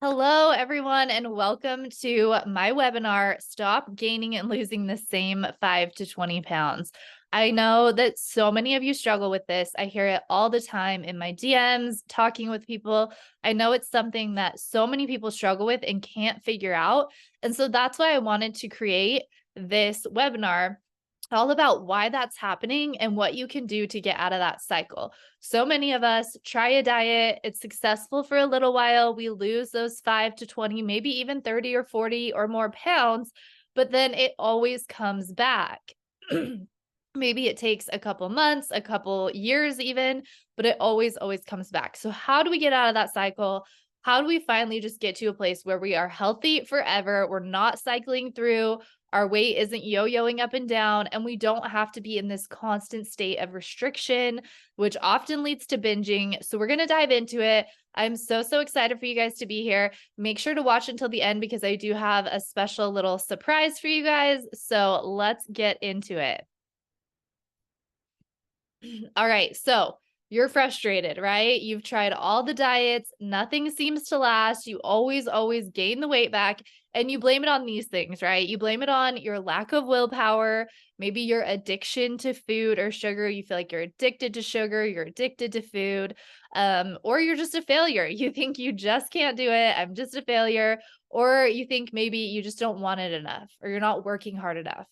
Hello, everyone, and welcome to my webinar, Stop Gaining and Losing the Same 5 to 20 Pounds. I know that so many of you struggle with this. I hear it all the time in my DMs, talking with people. I know it's something that so many people struggle with and can't figure out. And so that's why I wanted to create this webinar all about why that's happening and what you can do to get out of that cycle. So many of us try a diet, it's successful for a little while, we lose those 5 to 20, maybe even 30 or 40 or more pounds, but then it always comes back. Maybe it takes a couple months, a couple years even, but it always comes back. So how do we get out of that cycle? How do we finally just get to a place where we are healthy forever? We're not cycling through, our weight isn't yo-yoing up and down, and we don't have to be in this constant state of restriction, which often leads to binging. So we're going to dive into it. I'm so excited for you guys to be here. Make sure to watch until the end because I do have a special little surprise for you guys. So let's get into it. All right. So you're frustrated, right? You've tried all the diets, nothing seems to last. You always gain the weight back, and you blame it on these things, right? You blame it on your lack of willpower, maybe your addiction to food or sugar. You feel like you're addicted to sugar, you're addicted to food, or you're just a failure. You think you just can't do it. I'm just a failure. Or you think maybe you just don't want it enough, or you're not working hard enough.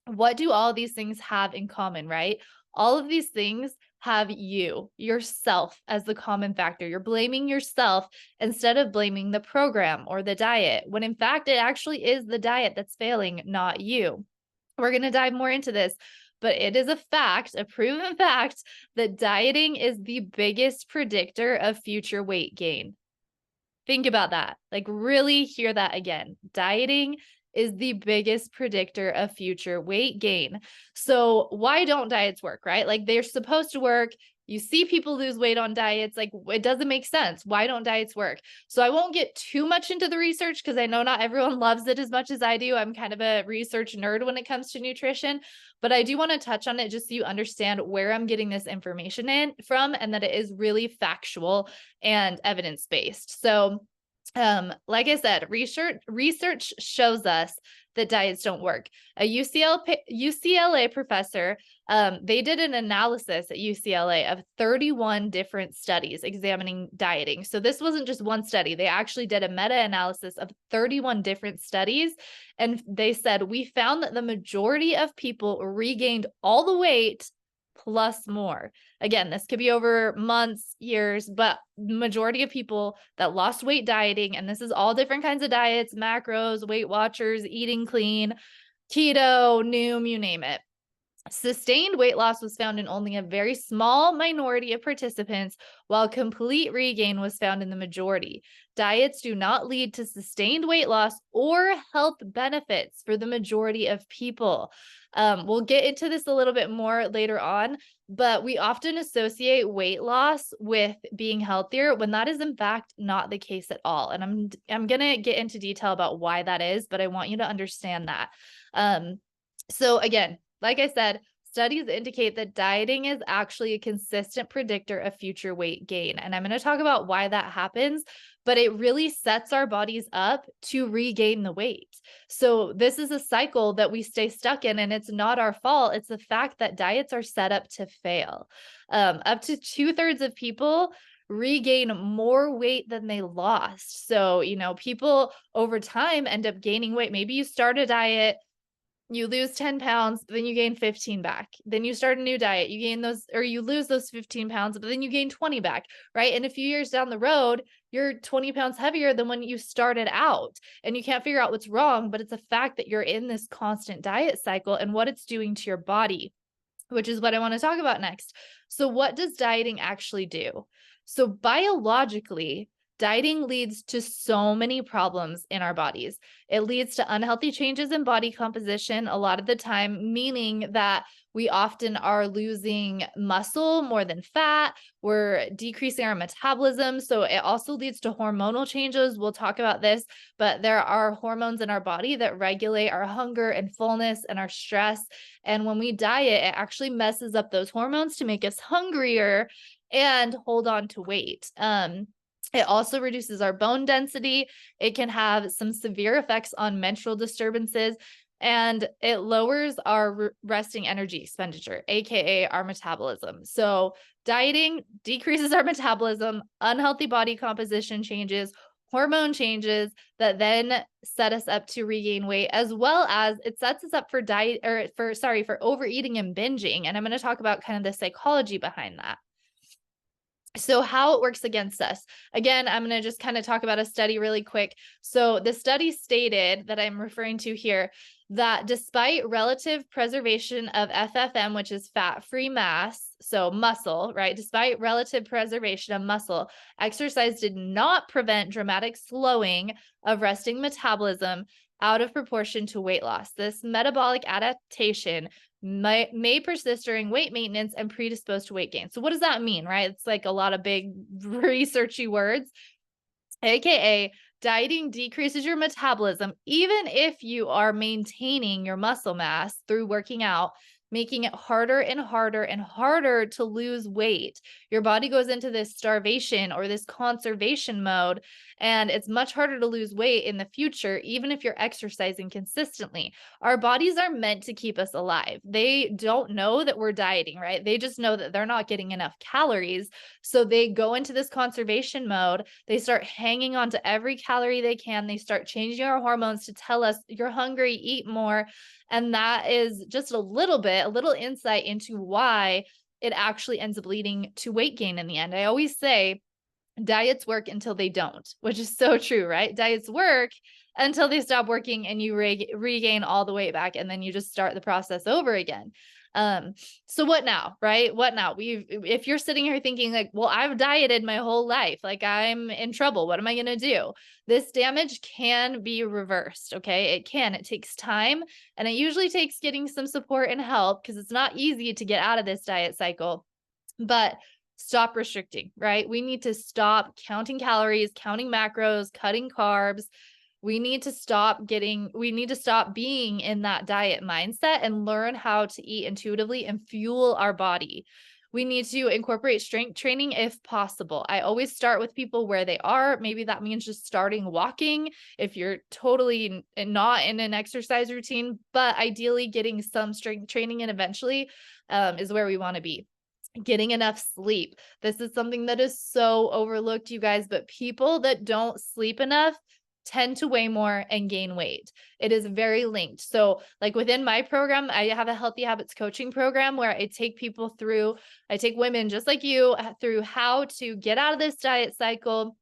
What do all these things have in common, right? All of these things have yourself as the common factor. You're blaming yourself instead of blaming the program or the diet, when in fact, it actually is the diet that's failing, not you. We're going to dive more into this, but it is a fact, a proven fact, that dieting is the biggest predictor of future weight gain. Think about that. Like, really hear that again. Dieting is the biggest predictor of future weight gain. So why don't diets work, right? Like, they're supposed to work. You see people lose weight on diets. Like, it doesn't make sense. Why don't diets work? So I won't get too much into the research because I know not everyone loves it as much as I do. I'm kind of a research nerd when it comes to nutrition, but I do want to touch on it just so you understand where I'm getting this information from, and that it is really factual and evidence-based. So, like I said, research shows us that diets don't work. A UCLA professor, they did an analysis at UCLA of 31 different studies examining dieting. So this wasn't just one study. They actually did a meta-analysis of 31 different studies. And they said, we found that the majority of people regained all the weight plus more. Again, this could be over months, years, but majority of people that lost weight dieting, and this is all different kinds of diets, macros, Weight Watchers, eating clean, keto, Noom, you name it. Sustained weight loss was found in only a very small minority of participants, while complete regain was found in the majority. Diets do not lead to sustained weight loss or health benefits for the majority of people. We'll get into this a little bit more later on, but we often associate weight loss with being healthier when that is in fact not the case at all. And I'm going to get into detail about why that is, but I want you to understand that. So again, like I said, studies indicate that dieting is actually a consistent predictor of future weight gain. And I'm going to talk about why that happens, but it really sets our bodies up to regain the weight. So this is a cycle that we stay stuck in, and it's not our fault. It's the fact that diets are set up to fail. Up to 2/3 of people regain more weight than they lost. So, people over time end up gaining weight. Maybe you start a diet, you lose 10 pounds, then you gain 15 back. Then you start a new diet, you gain those, or you lose those 15 pounds, but then you gain 20 back, right? And a few years down the road, you're 20 pounds heavier than when you started out. And you can't figure out what's wrong, but it's a fact that you're in this constant diet cycle and what it's doing to your body, which is what I want to talk about next. So, what does dieting actually do? So, biologically, dieting leads to so many problems in our bodies. It leads to unhealthy changes in body composition a lot of the time, meaning that we often are losing muscle more than fat. We're decreasing our metabolism. So it also leads to hormonal changes. We'll talk about this, but there are hormones in our body that regulate our hunger and fullness and our stress. And when we diet, it actually messes up those hormones to make us hungrier and hold on to weight. It also reduces our bone density. It can have some severe effects on menstrual disturbances, and it lowers our resting energy expenditure, aka our metabolism. So, dieting decreases our metabolism, unhealthy body composition changes, hormone changes that then set us up to regain weight, as well as it sets us up for diet or for overeating and binging. And I'm going to talk about kind of the psychology behind that. So how it works against us. Again, I'm going to just kind of talk about a study really quick. So the study stated that I'm referring to here that despite relative preservation of FFM, which is fat-free mass, so muscle, right? Despite relative preservation of muscle, exercise did not prevent dramatic slowing of resting metabolism out of proportion to weight loss. This metabolic adaptation may persist during weight maintenance and predispose to weight gain. So what does that mean, right? It's like a lot of big researchy words, aka dieting decreases your metabolism even if you are maintaining your muscle mass through working out, making it harder and harder and harder to lose weight. Your body goes into this starvation or this conservation mode, and it's much harder to lose weight in the future, even if you're exercising consistently. Our bodies are meant to keep us alive. They don't know that we're dieting, right? They just know that they're not getting enough calories. So they go into this conservation mode. They start hanging on to every calorie they can. They start changing our hormones to tell us you're hungry, eat more. And that is just a little insight into why it actually ends up leading to weight gain in the end. I always say diets work until they don't, which is so true, right? Diets work until they stop working and you regain all the weight back, and then you just start the process over again. So what now, right? What now? If you're sitting here thinking like, well, I've dieted my whole life, like I'm in trouble. What am I going to do? This damage can be reversed. Okay. It can, it takes time, and it usually takes getting some support and help because it's not easy to get out of this diet cycle, but stop restricting, right? We need to stop counting calories, counting macros, cutting carbs. We need to stop being in that diet mindset and learn how to eat intuitively and fuel our body. We need to incorporate strength training if possible. I always start with people where they are. Maybe that means just starting walking if you're totally not in an exercise routine, but ideally getting some strength training and eventually is where we want to be. Getting enough sleep. This is something that is so overlooked, you guys, but people that don't sleep enough tend to weigh more and gain weight. It is very linked. So like within my program, I have a healthy habits coaching program where I take women just like you through how to get out of this diet cycle,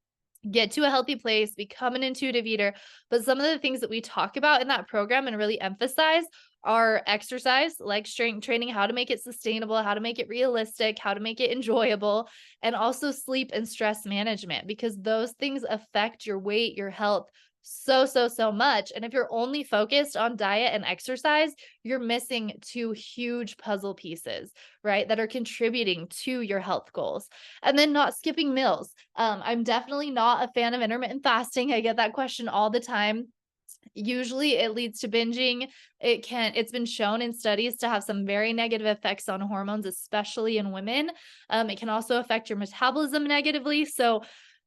get to a healthy place, become an intuitive eater. But some of the things that we talk about in that program and really emphasize are exercise, like strength training, how to make it sustainable, how to make it realistic, how to make it enjoyable, and also sleep and stress management, because those things affect your weight, your health so much. And if you're only focused on diet and exercise, you're missing two huge puzzle pieces, right? That are contributing to your health goals. And then not skipping meals. I'm definitely not a fan of intermittent fasting. I get that question all the time. Usually it leads to binging. It's been shown in studies to have some very negative effects on hormones, especially in women. It can also affect your metabolism negatively. So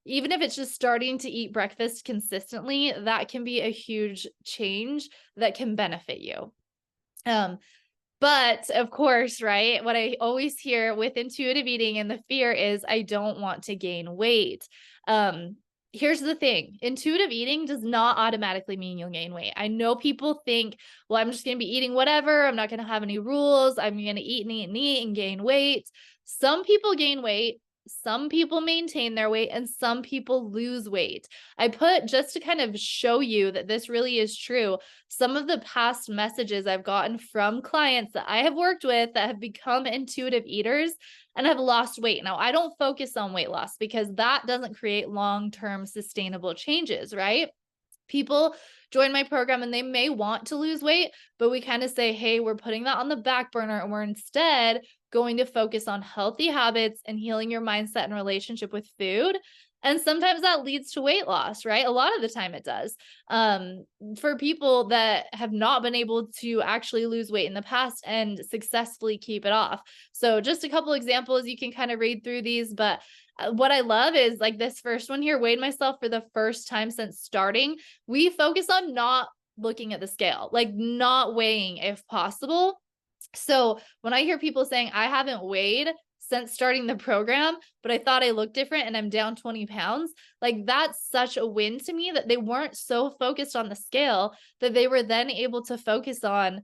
even if it's just starting to eat breakfast consistently, that can be a huge change that can benefit you. But of course, right, what I always hear with intuitive eating and the fear is I don't want to gain weight. Here's the thing. Intuitive eating does not automatically mean you'll gain weight. I know people think, well, I'm just going to be eating whatever. I'm not going to have any rules. I'm going to eat and eat and eat and gain weight. Some people gain weight. Some people maintain their weight and some people lose weight. I put just to kind of show you that this really is true. Some of the past messages I've gotten from clients that I have worked with that have become intuitive eaters and have lost weight. Now, I don't focus on weight loss because that doesn't create long-term sustainable changes, right? People join my program and they may want to lose weight, but we kind of say, hey, we're putting that on the back burner and we're instead going to focus on healthy habits and healing your mindset and relationship with food. And sometimes that leads to weight loss, right? A lot of the time it does. For people that have not been able to actually lose weight in the past and successfully keep it off. So just a couple examples, you can kind of read through these, but what I love is like this first one here, weighed myself for the first time since starting. We focus on not looking at the scale, like not weighing if possible. So when I hear people saying, I haven't weighed since starting the program, but I thought I looked different and I'm down 20 pounds, like that's such a win to me that they weren't so focused on the scale that they were then able to focus on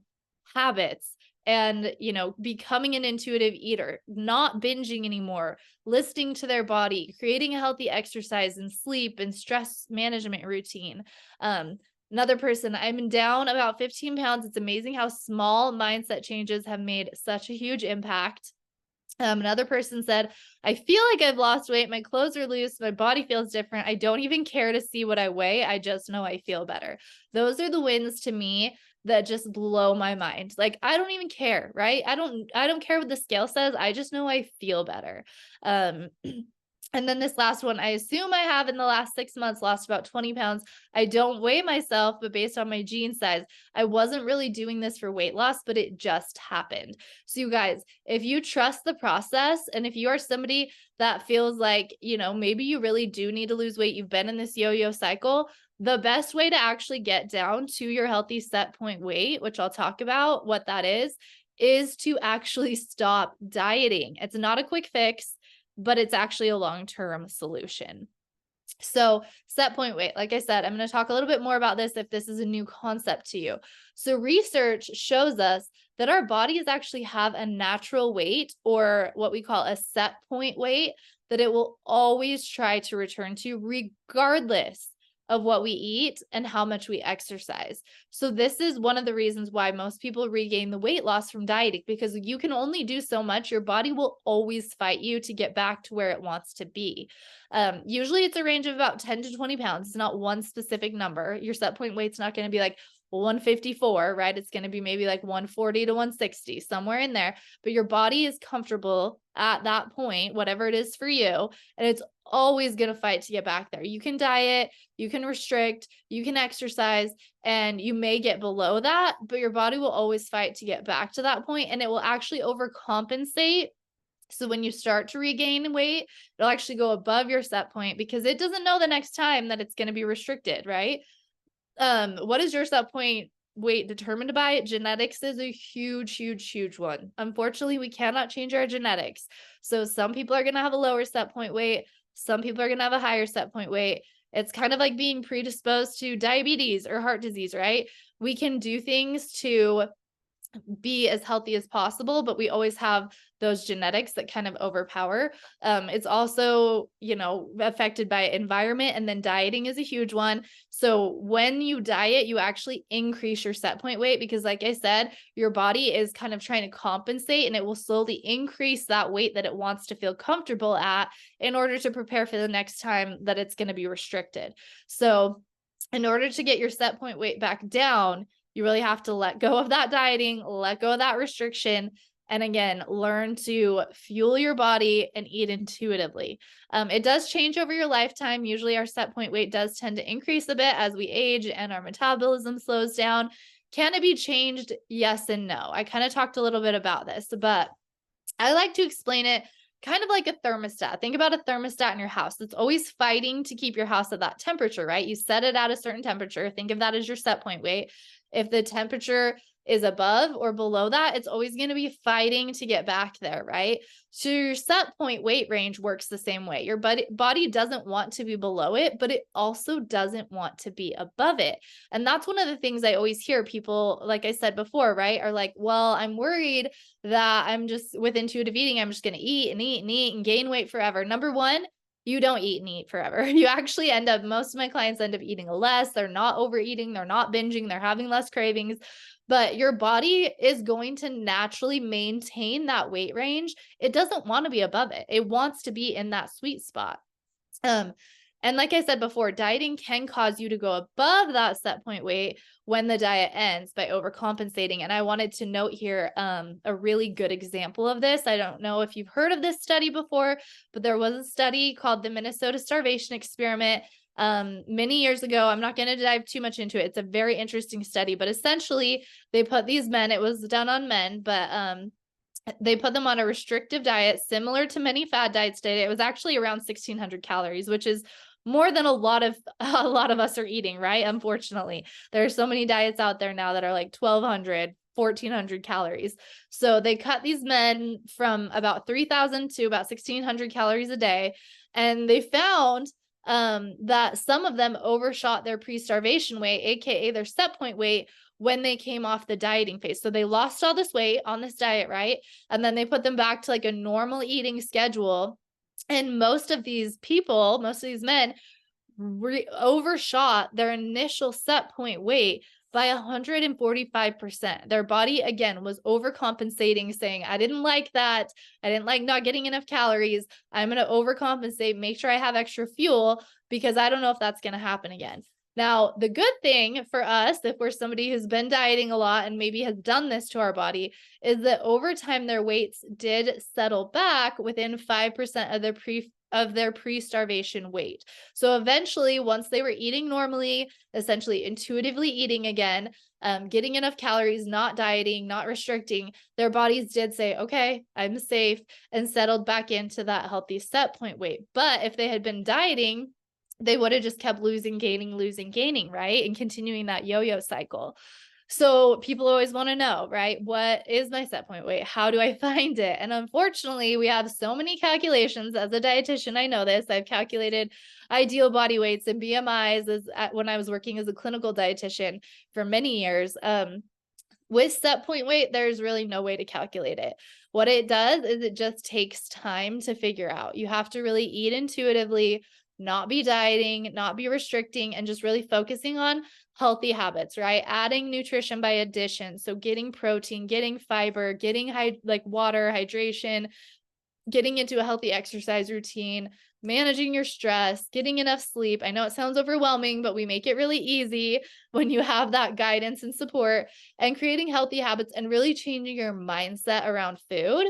habits and, becoming an intuitive eater, not binging anymore, listening to their body, creating a healthy exercise and sleep and stress management routine. Another person, I'm down about 15 pounds. It's amazing how small mindset changes have made such a huge impact. Another person said, I feel like I've lost weight. My clothes are loose. My body feels different. I don't even care to see what I weigh. I just know I feel better. Those are the wins to me that just blow my mind. Like, I don't even care, right? I don't care what the scale says. I just know I feel better. Um, And then this last one, I assume I have in the last 6 months lost about 20 pounds. I don't weigh myself, but based on my jean size, I wasn't really doing this for weight loss, but it just happened. So you guys, if you trust the process and if you are somebody that feels like, maybe you really do need to lose weight, you've been in this yo-yo cycle, the best way to actually get down to your healthy set point weight, which I'll talk about what that is to actually stop dieting. It's not a quick fix, but it's actually a long-term solution. So set point weight, like I said, I'm going to talk a little bit more about this if this is a new concept to you. So research shows us that our bodies actually have a natural weight, or what we call a set point weight, that it will always try to return to regardless of what we eat and how much we exercise. So this is one of the reasons why most people regain the weight loss from dieting, because you can only do so much. Your body will always fight you to get back to where it wants to be. Usually it's a range of about 10 to 20 pounds. It's not one specific number. Your set point weight's not going to be like 154, right? It's going to be maybe like 140 to 160, somewhere in there, but your body is comfortable at that point, whatever it is for you. And it's always going to fight to get back there. You can diet, you can restrict, you can exercise, and you may get below that, but your body will always fight to get back to that point, and it will actually overcompensate. So when you start to regain weight, it'll actually go above your set point because it doesn't know the next time that it's going to be restricted, right? What is your set point weight determined by? Genetics is a huge, huge, huge one. Unfortunately, we cannot change our genetics. So some people are going to have a lower set point weight. Some people are going to have a higher set point weight. It's kind of like being predisposed to diabetes or heart disease, right? We can do things to be as healthy as possible, but we always have those genetics that kind of overpower. It's also, affected by environment, and then dieting is a huge one. So when you diet, you actually increase your set point weight because, like I said, your body is kind of trying to compensate, and it will slowly increase that weight that it wants to feel comfortable at in order to prepare for the next time that it's going to be restricted. So in order to get your set point weight back down, you really have to let go of that dieting, let go of that restriction, and again, learn to fuel your body and eat intuitively. It does change over your lifetime. Usually our set point weight does tend to increase a bit as we age and our metabolism slows down. Can it be changed? Yes and no. I kind of talked a little bit about this, but I like to explain it kind of like a thermostat. Think about a thermostat in your house. It's always fighting to keep your house at that temperature, right? You set it at a certain temperature. Think of that as your set point weight. If the temperature is above or below that, it's always going to be fighting to get back there, right? So your set point weight range works the same way. Your body doesn't want to be below it, but it also doesn't want to be above it. And that's one of the things I always hear people, like I said before, right, are like, well, I'm worried that I'm just with intuitive eating, I'm just going to eat and eat and eat and gain weight forever. Number one, you don't eat and eat forever. You actually most of my clients end up eating less. They're not overeating. They're not binging. They're having less cravings, but your body is going to naturally maintain that weight range. It doesn't want to be above it. It wants to be in that sweet spot. And like I said before, dieting can cause you to go above that set point weight when the diet ends by overcompensating. And I wanted to note here a really good example of this. I don't know if you've heard of this study before, but there was a study called the Minnesota Starvation Experiment many years ago. I'm not going to dive too much into it. It's a very interesting study, but essentially they put these men, it was done on men, but they put them on a restrictive diet similar to many fad diets did. It was actually around 1600 calories, which is more than a lot of us are eating, right? Unfortunately, there are so many diets out there now that are like 1200, 1400 calories. So they cut these men from about 3000 to about 1600 calories a day, and they found that some of them overshot their pre-starvation weight, aka their set point weight, when they came off the dieting phase. So they lost all this weight on this diet, right? And then they put them back to like a normal eating schedule. And most of these people, most of these men overshot their initial set point weight by 145%. Their body, again, was overcompensating, saying, I didn't like that. I didn't like not getting enough calories. I'm going to overcompensate, make sure I have extra fuel because I don't know if that's going to happen again. Now, the good thing for us, if we're somebody who's been dieting a lot and maybe has done this to our body, is that over time their weights did settle back within 5% of their pre-starvation weight. So eventually, once they were eating normally, essentially intuitively eating again, getting enough calories, not dieting, not restricting, their bodies did say, okay, I'm safe, and settled back into that healthy set point weight. But if they had been dieting, they would have just kept losing, gaining, right? And continuing that yo-yo cycle. So people always want to know, right? What is my set point weight? How do I find it? And unfortunately, we have so many calculations. As a dietitian, I know this. I've calculated ideal body weights and BMIs when I was working as a clinical dietitian for many years. With set point weight, there's really no way to calculate it. What it does is it just takes time to figure out. You have to really eat intuitively, not be dieting, not be restricting, and just really focusing on healthy habits, right? Adding nutrition by addition. So getting protein, getting fiber, getting like water, hydration, getting into a healthy exercise routine, managing your stress, getting enough sleep. I know it sounds overwhelming, but we make it really easy when you have that guidance and support, and creating healthy habits and really changing your mindset around food.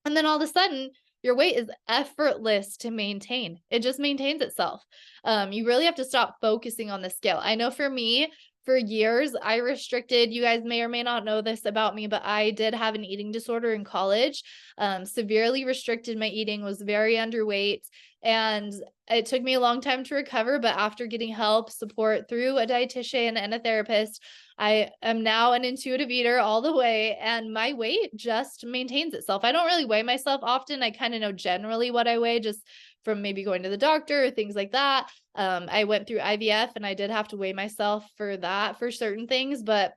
And then all of a sudden, your weight is effortless to maintain. It just maintains itself. You really have to stop focusing on the scale. I know for me, for years, I restricted, you guys may or may not know this about me, but I did have an eating disorder in college, severely restricted my eating, was very underweight. And it took me a long time to recover, but after getting help, support through a dietitian and a therapist, I am now an intuitive eater all the way, and my weight just maintains itself. I don't really weigh myself often. I kind of know generally what I weigh just from maybe going to the doctor or things like that. I went through IVF and I did have to weigh myself for that for certain things, but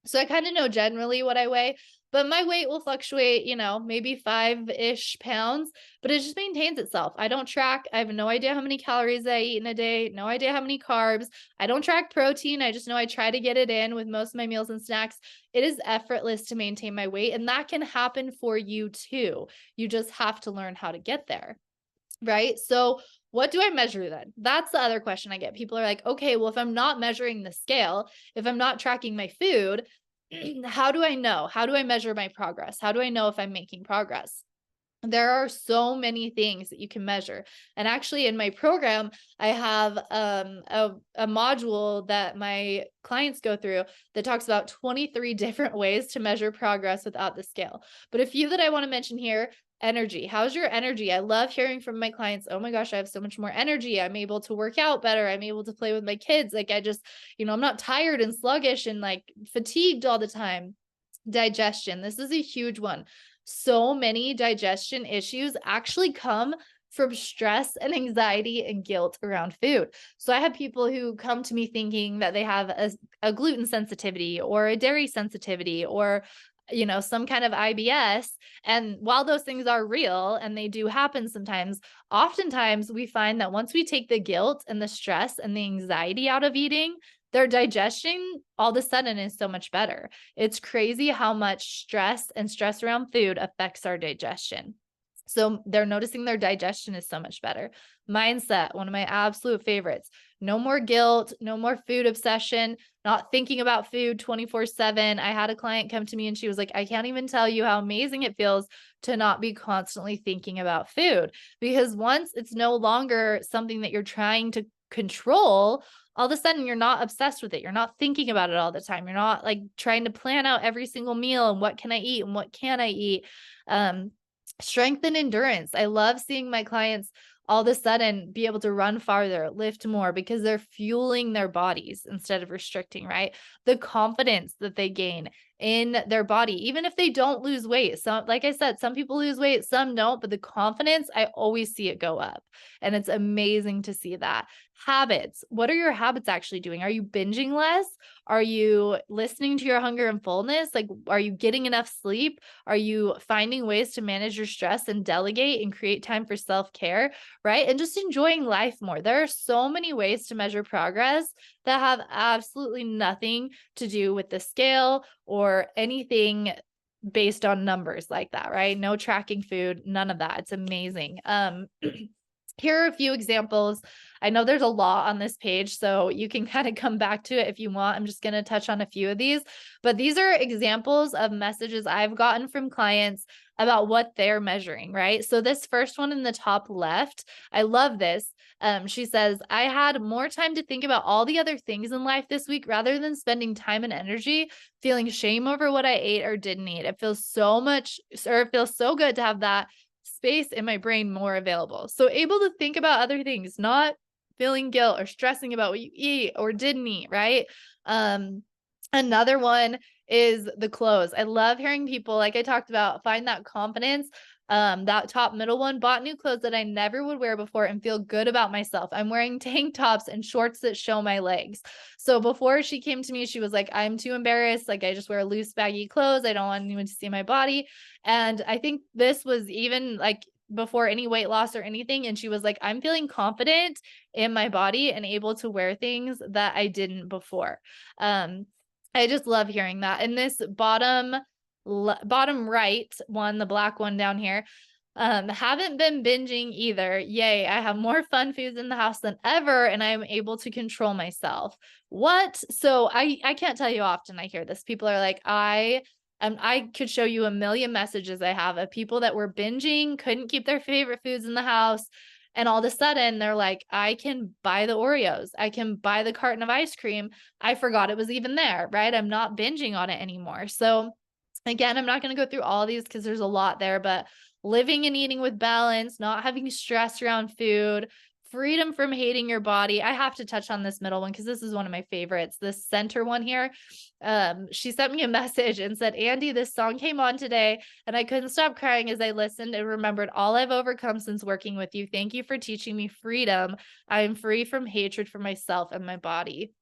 so I kind of know generally what I weigh, but my weight will fluctuate, maybe 5-ish pounds, but it just maintains itself. I don't track. I have no idea how many calories I eat in a day, no idea how many carbs. I don't track protein. I just know I try to get it in with most of my meals and snacks. It is effortless to maintain my weight, and that can happen for you too. You just have to learn how to get there. Right? So what do I measure then? That's the other question I get. People are like, okay, well, if I'm not measuring the scale, if I'm not tracking my food, how do I know? How do I measure my progress? How do I know if I'm making progress? There are so many things that you can measure. And actually in my program, I have a module that my clients go through that talks about 23 different ways to measure progress without the scale. But a few that I want to mention here: energy. How's your energy? I love hearing from my clients, oh my gosh, I have so much more energy. I'm able to work out better. I'm able to play with my kids. Like I just, I'm not tired and sluggish and like fatigued all the time. Digestion. This is a huge one. So many digestion issues actually come from stress and anxiety and guilt around food. So I have people who come to me thinking that they have a gluten sensitivity or a dairy sensitivity or some kind of IBS. And while those things are real and they do happen sometimes, oftentimes we find that once we take the guilt and the stress and the anxiety out of eating, their digestion all of a sudden is so much better. It's crazy how much stress and stress around food affects our digestion. So they're noticing their digestion is so much better. Mindset, one of my absolute favorites. No more guilt, no more food obsession, not thinking about food 24/7. I had a client come to me and she was like, I can't even tell you how amazing it feels to not be constantly thinking about food. Because once it's no longer something that you're trying to control, all of a sudden you're not obsessed with it. You're not thinking about it all the time. You're not like trying to plan out every single meal and what can I eat and what can I eat. Um, Strength and endurance. I love seeing my clients all of a sudden be able to run farther, lift more because they're fueling their bodies instead of restricting, right? The confidence that they gain in their body, even if they don't lose weight. So, like I said, some people lose weight, some don't, but the confidence, I always see it go up. And it's amazing to see that. Habits. What are your habits actually doing? Are you binging less? Are you listening to your hunger and fullness? Like, are you getting enough sleep? Are you finding ways to manage your stress and delegate and create time for self-care, right? And just enjoying life more. There are so many ways to measure progress that have absolutely nothing to do with the scale or anything based on numbers like that, right? No tracking food, none of that. It's amazing. Here are a few examples. I know there's a lot on this page, so you can kind of come back to it if you want. I'm just going to touch on a few of these, but these are examples of messages I've gotten from clients about what they're measuring, right? So this first one in the top left, I love this. She says, I had more time to think about all the other things in life this week rather than spending time and energy feeling shame over what I ate or didn't eat. It feels so much, or it feels so good to have that space in my brain more available. So able to think about other things, not feeling guilt or stressing about what you eat or didn't eat, right? Another one is the clothes. I love hearing people, like I talked about, find that confidence. That top middle one, bought new clothes that I never would wear before and feel good about myself. I'm wearing tank tops and shorts that show my legs. So before she came to me, she was like, I'm too embarrassed. Like I just wear loose, baggy clothes. I don't want anyone to see my body. And I think this was even like before any weight loss or anything. And she was like, I'm feeling confident in my body and able to wear things that I didn't before. I just love hearing that. And this bottom right one, the black one down here, haven't been binging either. Yay, I have more fun foods in the house than ever and I'm able to control myself. What? So I can't tell you how often I hear this. People are like, I could show you a million messages I have of people that were binging, couldn't keep their favorite foods in the house. And all of a sudden they're like, I can buy the Oreos. I can buy the carton of ice cream. I forgot it was even there, right? I'm not binging on it anymore. So again, I'm not going to go through all these because there's a lot there, but living and eating with balance, not having stress around food, freedom from hating your body. I have to touch on this middle one because this is one of my favorites. This center one here. She sent me a message and said, Andy, this song came on today and I couldn't stop crying as I listened and remembered all I've overcome since working with you. Thank you for teaching me freedom. I am free from hatred for myself and my body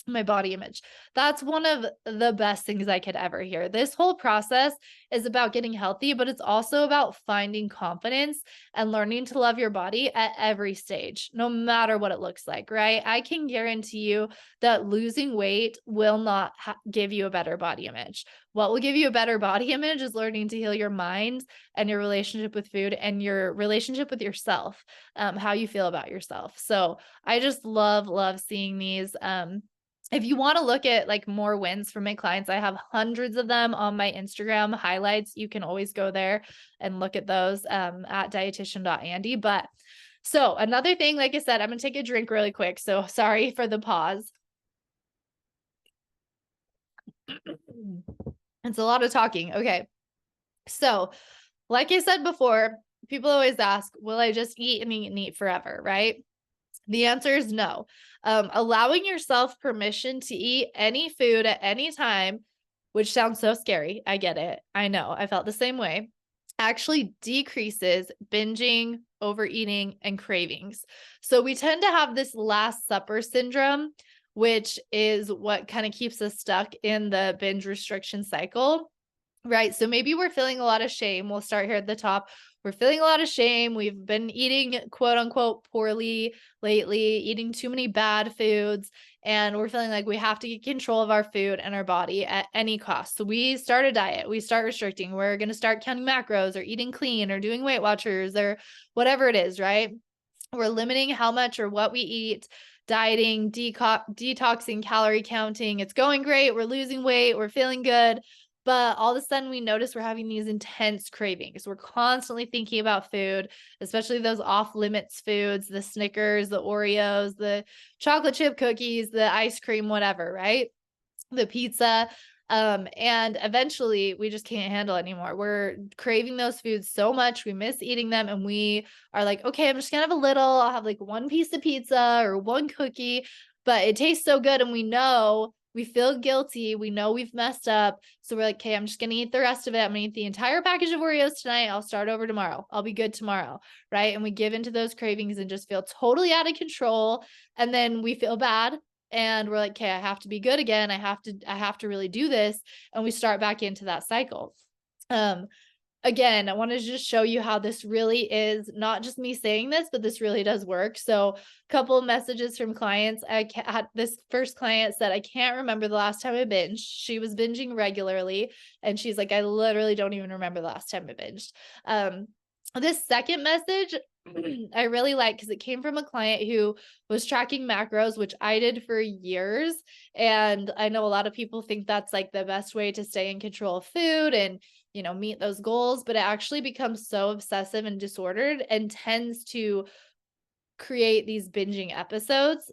image. That's one of the best things I could ever hear. This whole process is about getting healthy, but it's also about finding confidence and learning to love your body at every stage, no matter what it looks like, right? I can guarantee you that losing weight will not give you a better body image. What will give you a better body image is learning to heal your mind and your relationship with food and your relationship with yourself, how you feel about yourself. So I just love seeing these. If you want to look at like more wins from my clients, I have hundreds of them on my Instagram highlights. You can always go there and look at those at dietitian.andy. But so another thing, like I said, I'm going to take a drink really quick. So sorry for the pause. It's a lot of talking. Okay. So like I said before, people always ask, will I just eat and eat forever? Right? The answer is no. Allowing yourself permission to eat any food at any time, which sounds so scary. I get it. I know. I felt the same way. Actually decreases binging, overeating, and cravings. So we tend to have this Last Supper syndrome, which is what kind of keeps us stuck in the binge restriction cycle. Right. So maybe we're feeling a lot of shame. We'll start here at the top. we're feeling a lot of shame. We've been eating quote unquote poorly lately, eating too many bad foods, and we're feeling like we have to get control of our food and our body at any cost. So we start a diet, we start restricting, we're going to start counting macros or eating clean or doing Weight Watchers or whatever it is, right? We're limiting how much or what we eat, dieting, detoxing, calorie counting. It's going great. We're losing weight. We're feeling good. But all of a sudden, we notice we're having these intense cravings. We're constantly thinking about food, especially those off limits foods, the Snickers, the Oreos, the chocolate chip cookies, the ice cream, whatever, right? The pizza. And eventually we just can't handle it anymore. We're craving those foods so much. We miss eating them. And we are like, okay, I'm just gonna have a little. I'll have like one piece of pizza or one cookie, but it tastes so good. And we feel guilty. We know we've messed up. So we're like, okay, I'm just gonna eat the rest of it. I'm gonna eat the entire package of Oreos tonight. I'll start over tomorrow. I'll be good tomorrow. Right. And we give into those cravings and just feel totally out of control. And then we feel bad and we're like, okay, I have to be good again. I have to really do this. And we start back into that cycle. Um, Again, I want to just show you how this really is not just me saying this, but this really does work. So a couple of messages from clients. Had this first client said, I can't remember the last time I binged. She was binging regularly. And she's like, I literally don't even remember the last time I binged. This second message I really like because it came from a client who was tracking macros, which I did for years. And I know a lot of people think that's like the best way to stay in control of food and, meet those goals, but it actually becomes so obsessive and disordered and tends to create these binging episodes.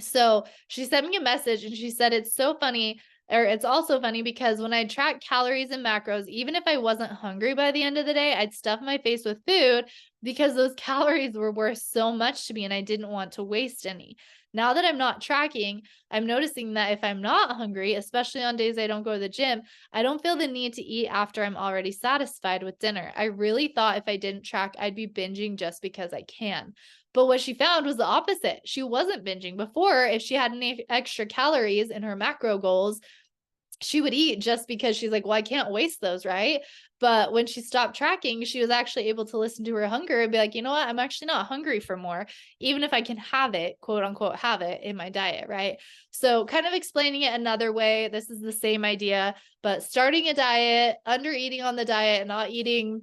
So she sent me a message and she said, it's so funny, or it's also funny because when I track calories and macros, even if I wasn't hungry by the end of the day, I'd stuff my face with food because those calories were worth so much to me and I didn't want to waste any. Now that I'm not tracking, I'm noticing that if I'm not hungry, especially on days I don't go to the gym, I don't feel the need to eat after I'm already satisfied with dinner. I really thought if I didn't track, I'd be binging just because I can. But what she found was the opposite. She wasn't binging. Before, if she had any extra calories in her macro goals, she would eat just because she's like, well, I can't waste those, right? But when she stopped tracking, she was actually able to listen to her hunger and be like, you know what? I'm actually not hungry for more, even if I can have it, quote unquote, have it in my diet, right? So, kind of explaining it another way, this is the same idea, but starting a diet, under eating on the diet, and not eating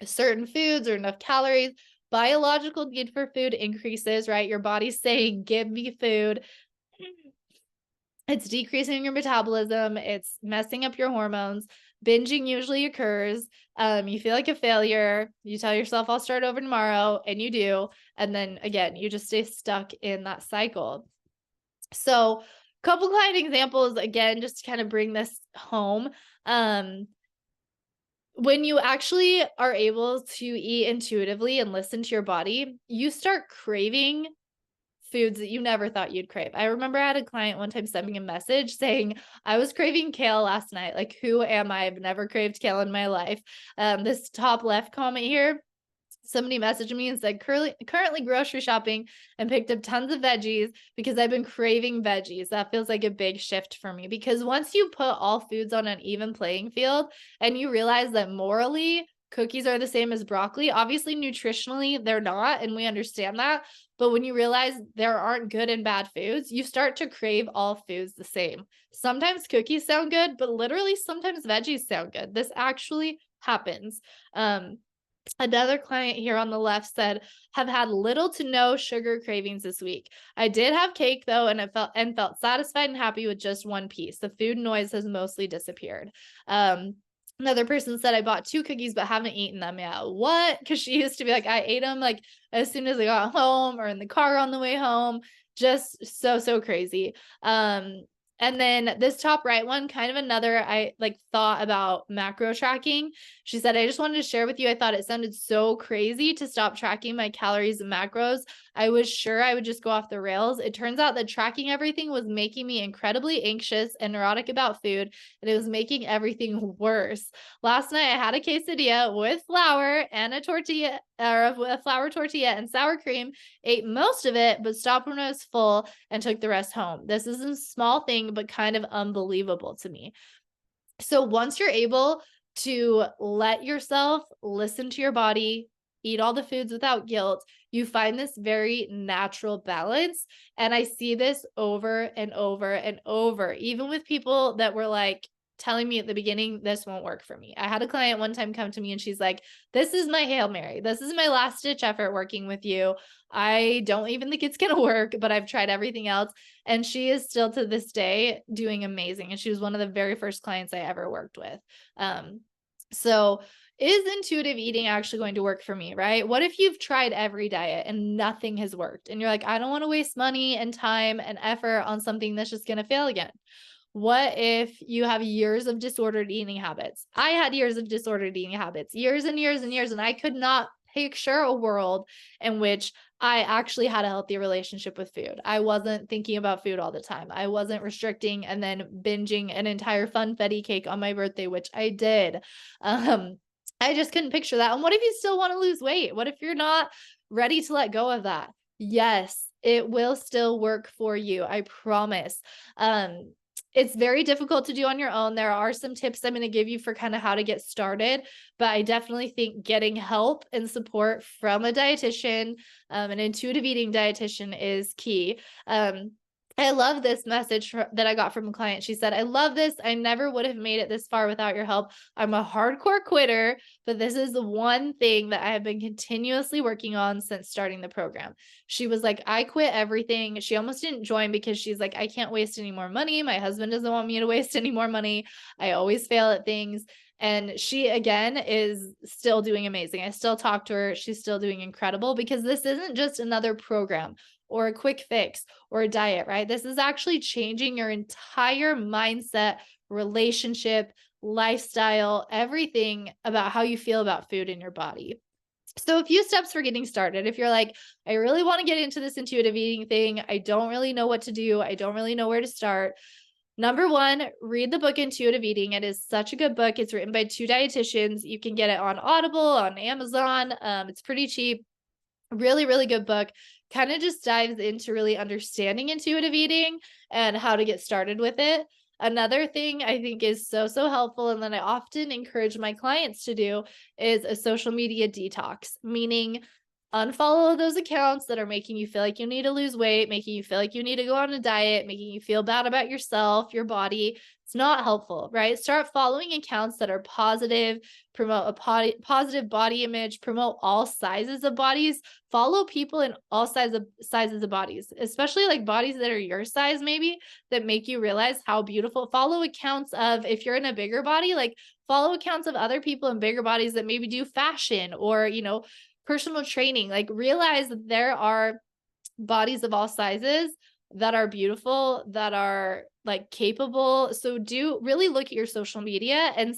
certain foods or enough calories, biological need for food increases, right? Your body's saying, give me food. It's decreasing your metabolism. It's messing up your hormones. Binging usually occurs. You feel like a failure. You tell yourself, I'll start over tomorrow, and you do. And then again, you just stay stuck in that cycle. So, couple client examples, again, just to kind of bring this home. When you actually are able to eat intuitively and listen to your body, you start craving foods that you never thought you'd crave. I remember I had a client one time send me a message saying, I was craving kale last night. Like, who am I? I've never craved kale in my life. This top left comment here, somebody messaged me and said, currently grocery shopping and picked up tons of veggies because I've been craving veggies. That feels like a big shift for me because once you put all foods on an even playing field and you realize that morally cookies are the same as broccoli, obviously nutritionally they're not, and we understand that. But when you realize there aren't good and bad foods, you start to crave all foods the same. Sometimes cookies sound good, but literally sometimes veggies sound good. This actually happens. Another client here on the left said, have had little to no sugar cravings this week. I did have cake though, and felt satisfied and happy with just one piece. The food noise has mostly disappeared. Another person said, I bought 2 cookies but haven't eaten them yet. What? Because she used to be like, I ate them like as soon as I got home or in the car on the way home. Just so crazy. And then this top right one, kind of another, I like thought about macro tracking. She said, I just wanted to share with you. I thought it sounded so crazy to stop tracking my calories and macros. I was sure I would just go off the rails. It turns out that tracking everything was making me incredibly anxious and neurotic about food, and it was making everything worse. Last night I had a quesadilla with flour and a tortilla, or a flour tortilla and sour cream, ate most of it, but stopped when I was full and took the rest home. This is a small thing, but kind of unbelievable to me. So once you're able to let yourself listen to your body, eat all the foods without guilt. You find this very natural balance. And I see this over and over and over, even with people that were like telling me at the beginning, this won't work for me. I had a client one time come to me and she's like, this is my Hail Mary. This is my last ditch effort working with you. I don't even think it's going to work, but I've tried everything else. And she is still to this day doing amazing. And she was one of the very first clients I ever worked with. Um, so is intuitive eating actually going to work for me, right? What if you've tried every diet and nothing has worked and you're like, I don't want to waste money and time and effort on something that's just going to fail again? What if you have years of disordered eating habits? I had years of disordered eating habits, years and years and years, and I could not picture a world in which I actually had a healthy relationship with food. I wasn't thinking about food all the time. I wasn't restricting and then binging an entire funfetti cake on my birthday, which I did. Um, I just couldn't picture that. And what if you still want to lose weight? What if you're not ready to let go of that? Yes, it will still work for you. I promise. It's very difficult to do on your own. There are some tips I'm going to give you for kind of how to get started, but I definitely think getting help and support from a dietitian, an intuitive eating dietitian is key. I love this message that I got from a client. She said, I love this. I never would have made it this far without your help. I'm a hardcore quitter, but this is the one thing that I have been continuously working on since starting the program. She was like, I quit everything. She almost didn't join because she's like, I can't waste any more money. My husband doesn't want me to waste any more money. I always fail at things. And she, again, is still doing amazing. I still talk to her. She's still doing incredible because this isn't just another program or a quick fix or a diet, right? This is actually changing your entire mindset, relationship, lifestyle, everything about how you feel about food in your body. So a few steps for getting started. If you're like, I really want to get into this intuitive eating thing, I don't really know what to do, I don't really know where to start. Number one, read the book Intuitive Eating. It is such a good book. It's written by two dietitians. You can get it on Audible, on Amazon. It's pretty cheap. Really, really good book. Kind of just dives into really understanding intuitive eating and how to get started with it. Another thing I think is so, so helpful, and that I often encourage my clients to do, is a social media detox, meaning unfollow those accounts that are making you feel like you need to lose weight, making you feel like you need to go on a diet, making you feel bad about yourself, your body. It's not helpful, right? Start following accounts that are positive, promote a positive body image, promote all sizes of bodies. Follow people in all sizes of bodies, especially like bodies that are your size, maybe, that make you realize how beautiful. Follow accounts of, if you're in a bigger body, like follow accounts of other people in bigger bodies that maybe do fashion or, personal training. Like realize that there are bodies of all sizes that are beautiful, that are like capable. So do really look at your social media and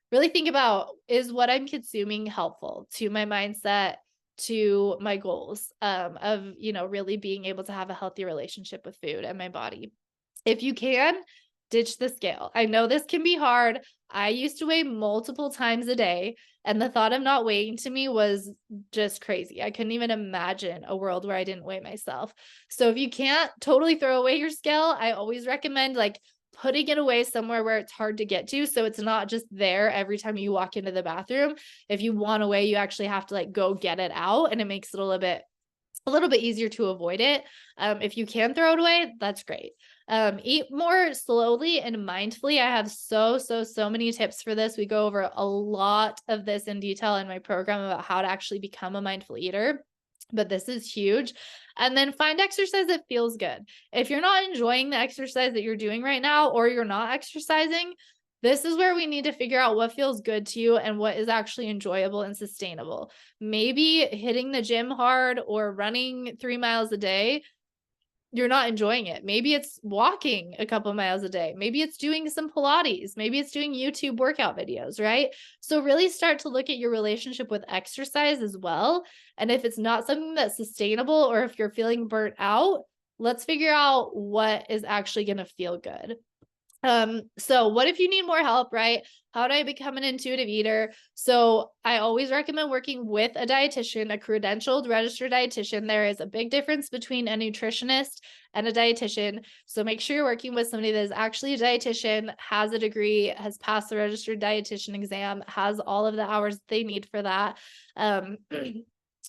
really think about, is what I'm consuming helpful to my mindset, to my goals, of, really being able to have a healthy relationship with food and my body. If you can, ditch the scale. I know this can be hard. I used to weigh multiple times a day, and the thought of not weighing to me was just crazy. I couldn't even imagine a world where I didn't weigh myself. So if you can't totally throw away your scale, I always recommend like putting it away somewhere where it's hard to get to. So it's not just there every time you walk into the bathroom. If you want to weigh, you actually have to like go get it out, and it makes it a little bit easier to avoid it. If you can throw it away, that's great. Eat more slowly and mindfully. I have so many tips for this. We go over a lot of this in detail in my program about how to actually become a mindful eater, but this is huge. And then find exercise that feels good. If you're not enjoying the exercise that you're doing right now, or you're not exercising, this is where we need to figure out what feels good to you and what is actually enjoyable and sustainable. Maybe hitting the gym hard or running 3 miles a day, you're not enjoying it. Maybe it's walking a couple miles a day. Maybe it's doing some Pilates. Maybe it's doing YouTube workout videos, right? So really start to look at your relationship with exercise as well. And if it's not something that's sustainable, or if you're feeling burnt out, let's figure out what is actually going to feel good. So what if you need more help, right? How do I become an intuitive eater? So I always recommend working with a dietitian, a credentialed registered dietitian. There is a big difference between a nutritionist and a dietitian. So make sure you're working with somebody that is actually a dietitian, has a degree, has passed the registered dietitian exam, has all of the hours they need for that. Um,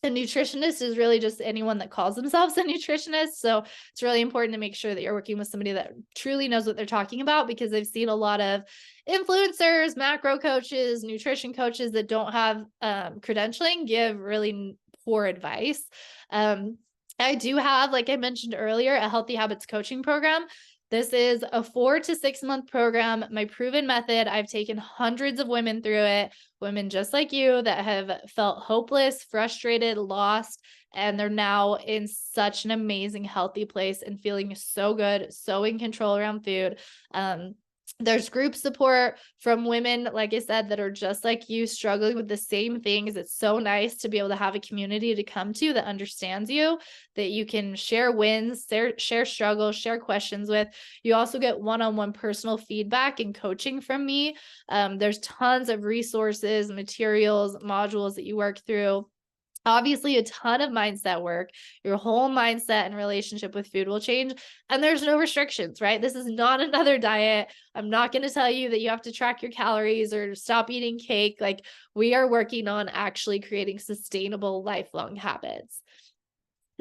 A nutritionist is really just anyone that calls themselves a nutritionist. So it's really important to make sure that you're working with somebody that truly knows what they're talking about, because I've seen a lot of influencers, macro coaches, nutrition coaches that don't have credentialing give really poor advice. Um, I do have, like I mentioned earlier, a healthy habits coaching program. This is a 4 to 6 month program. My proven method. I've taken hundreds of women through it, women just like you that have felt hopeless, frustrated, lost, and they're now in such an amazing, healthy place and feeling so good, so in control around food. There's group support from women, like I said, that are just like you, struggling with the same things. It's so nice to be able to have a community to come to that understands you, that you can share wins, share struggles, share questions with. You also get one-on-one personal feedback and coaching from me. There's tons of resources, materials, modules that you work through. Obviously, a ton of mindset work. Your whole mindset and relationship with food will change. And there's no restrictions, right? This is not another diet. I'm not going to tell you that you have to track your calories or stop eating cake. Like, we are working on actually creating sustainable, lifelong habits.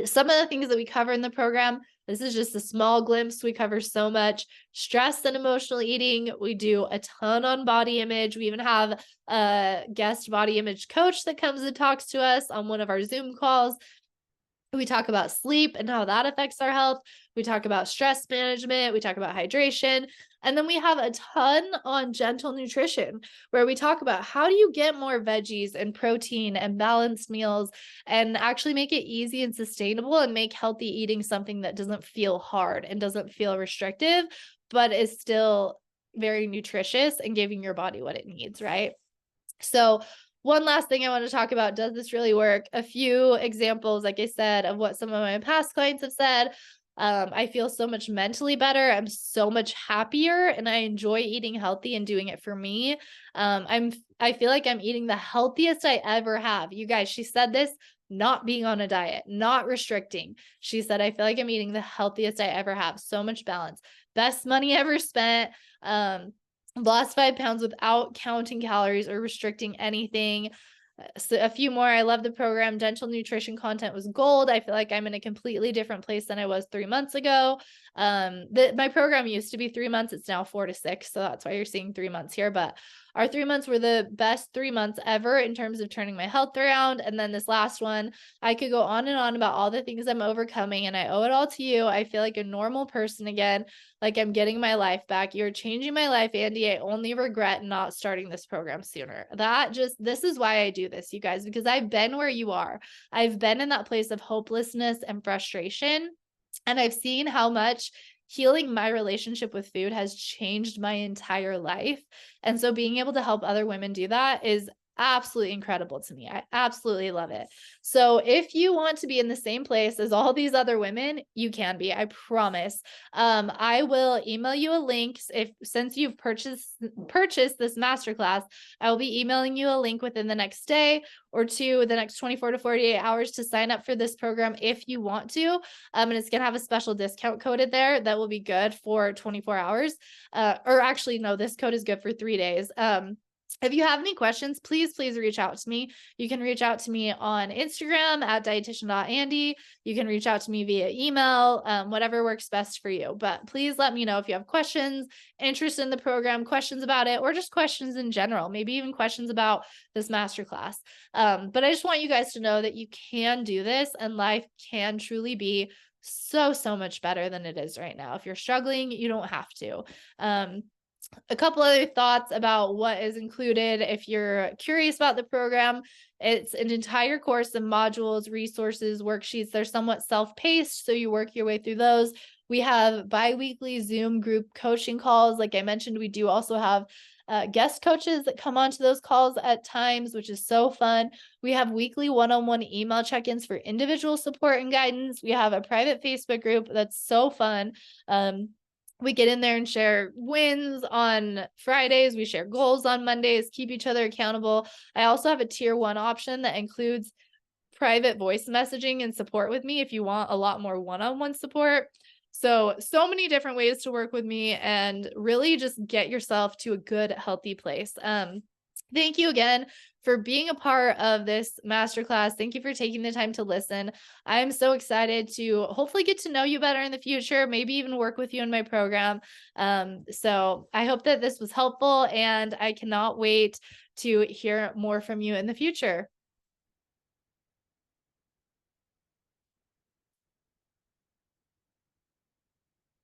Some of the things that we cover in the program, this is just a small glimpse. We cover so much: stress and emotional eating. We do a ton on body image. We even have a guest body image coach that comes and talks to us on one of our Zoom calls. We talk about sleep and how that affects our health. We talk about stress management. We talk about hydration. And then we have a ton on gentle nutrition, where we talk about how do you get more veggies and protein and balanced meals and actually make it easy and sustainable, and make healthy eating something that doesn't feel hard and doesn't feel restrictive, but is still very nutritious and giving your body what it needs, right? So one last thing I want to talk about, does this really work? A few examples, like I said, of what some of my past clients have said. I feel so much mentally better. I'm so much happier, and I enjoy eating healthy and doing it for me. I feel like I'm eating the healthiest I ever have. You guys, she said this, not being on a diet, not restricting. She said, I feel like I'm eating the healthiest I ever have. So much balance. Best money ever spent. Lost 5 pounds without counting calories or restricting anything. So a few more. I love the program. Dental nutrition content was gold. I feel like I'm in a completely different place than I was 3 months ago. My program used to be 3 months. It's now 4 to 6. So that's why you're seeing 3 months here. But our 3 months were the best 3 months ever in terms of turning my health around. And then this last one, I could go on and on about all the things I'm overcoming, and I owe it all to you. I feel like a normal person again, like I'm getting my life back. You're changing my life, Andy. I only regret not starting this program sooner. This is why I do this, you guys, because I've been where you are. I've been in that place of hopelessness and frustration, and I've seen how much healing my relationship with food has changed my entire life. And so being able to help other women do that is absolutely incredible to me. I absolutely love it. So if you want to be in the same place as all these other women, you can be, I promise. I will email you a link. Since you've purchased this masterclass, I will be emailing you a link within the next day or two, the next 24 to 48 hours, to sign up for this program if you want to. And it's going to have a special discount coded there that will be good for 24 hours. Or actually, no, this code is good for 3 days. If you have any questions, please reach out to me. You can reach out to me on Instagram at dietitian.andy. You can reach out to me via email, whatever works best for you. But please let me know if you have questions, interest in the program, questions about it, or just questions in general, maybe even questions about this masterclass. But I just want you guys to know that you can do this, and life can truly be so much better than it is right now. If you're struggling, you don't have to. A couple other thoughts about what is included. If you're curious about the program, it's an entire course of modules, resources, worksheets. They're somewhat self-paced, so you work your way through those. We have bi-weekly Zoom group coaching calls. Like I mentioned, we do also have guest coaches that come onto those calls at times, which is so fun. We have weekly one-on-one email check-ins for individual support and guidance. We have a private Facebook group that's so fun. We get in there and share wins on Fridays. We share goals on Mondays, keep each other accountable. I also have a tier one option that includes private voice messaging and support with me if you want a lot more one-on-one support. So many different ways to work with me and really just get yourself to a good, healthy place. Thank you again for being a part of this masterclass. Thank you for taking the time to listen. I am so excited to hopefully get to know you better in the future, maybe even work with you in my program. So I hope that this was helpful, and I cannot wait to hear more from you in the future.